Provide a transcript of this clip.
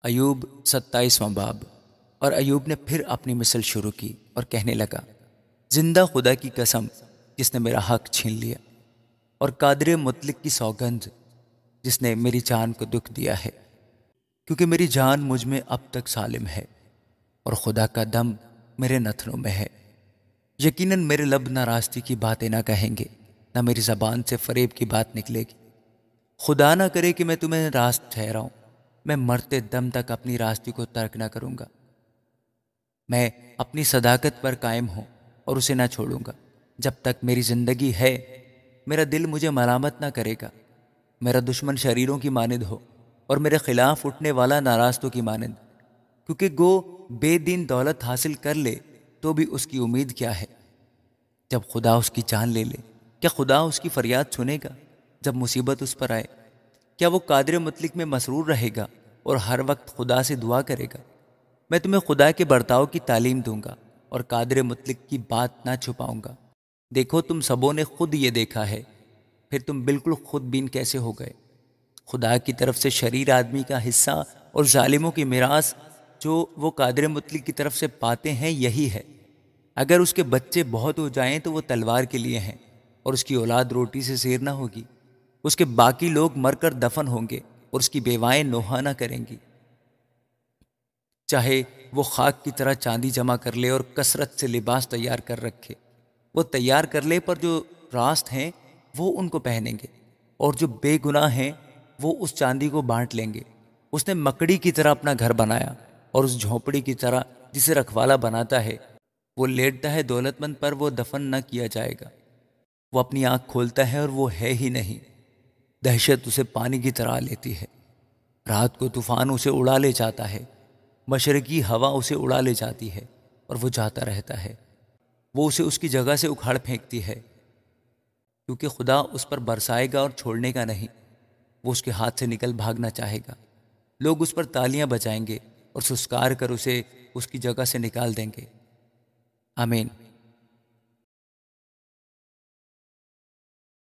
ایوب 27واں باب۔ اور ایوب نے پھر اپنی مثل شروع کی اور کہنے لگا، زندہ خدا کی قسم جس نے میرا حق چھین لیا، اور قادر مطلق کی سوگند جس نے میری جان کو دکھ دیا ہے، کیونکہ میری جان مجھ میں اب تک سالم ہے اور خدا کا دم میرے نتنوں میں ہے۔ یقیناً میرے لب نہ راستی کی باتیں نہ کہیں گے، نہ میری زبان سے فریب کی بات نکلے گی۔ خدا نہ کرے کہ میں تمہیں راست ٹھہراؤں، میں مرتے دم تک اپنی راستی کو ترک نہ کروں گا۔ میں اپنی صداقت پر قائم ہوں اور اسے نہ چھوڑوں گا جب تک میری زندگی ہے۔ میرا دل مجھے ملامت نہ کرے گا، میرا دشمن شریروں کی مانند ہو اور میرے خلاف اٹھنے والا ناراستوں کی مانند، کیونکہ گو بے دین دولت حاصل کر لے تو بھی اس کی امید کیا ہے؟ جب خدا اس کی جان لے لے، کیا خدا اس کی فریاد سنے گا؟ جب مصیبت اس پر آئے، کیا وہ قادر مطلق میں مسرور رہے گا اور ہر وقت خدا سے دعا کرے گا؟ میں تمہیں خدا کے برتاؤ کی تعلیم دوں گا اور قادر مطلق کی بات نہ چھپاؤں گا۔ دیکھو، تم سبوں نے خود یہ دیکھا ہے، پھر تم بالکل خود بین کیسے ہو گئے؟ خدا کی طرف سے شریر آدمی کا حصہ اور ظالموں کی میراث جو وہ قادر مطلق کی طرف سے پاتے ہیں یہی ہے۔ اگر اس کے بچے بہت ہو جائیں تو وہ تلوار کے لیے ہیں، اور اس کی اولاد روٹی سے سیر نہ ہوگی۔ اس کے باقی لوگ مر کر دفن ہوں گے اور اس کی بیوائیں نوحہ نہ کریں گی۔ چاہے وہ خاک کی طرح چاندی جمع کر لے اور کثرت سے لباس تیار کر رکھے، وہ تیار کر لے، پر جو راست ہیں وہ ان کو پہنیں گے، اور جو بے گناہ ہیں وہ اس چاندی کو بانٹ لیں گے۔ اس نے مکڑی کی طرح اپنا گھر بنایا، اور اس جھونپڑی کی طرح جسے رکھوالا بناتا ہے۔ وہ لیٹتا ہے دولت مند، پر وہ دفن نہ کیا جائے گا۔ وہ اپنی آنکھ کھولتا ہے اور وہ ہے ہی نہیں۔ دہشت اسے پانی کی طرح لیتی ہے، رات کو طوفان اسے اڑا لے جاتا ہے، مشرقی ہوا اسے اڑا لے جاتی ہے اور وہ جاتا رہتا ہے۔ وہ اسے اس کی جگہ سے اکھاڑ پھینکتی ہے، کیونکہ خدا اس پر برسائے گا اور چھوڑنے کا نہیں۔ وہ اس کے ہاتھ سے نکل بھاگنا چاہے گا، لوگ اس پر تالیاں بجائیں گے اور سسکار کر اسے اس کی جگہ سے نکال دیں گے۔ آمین۔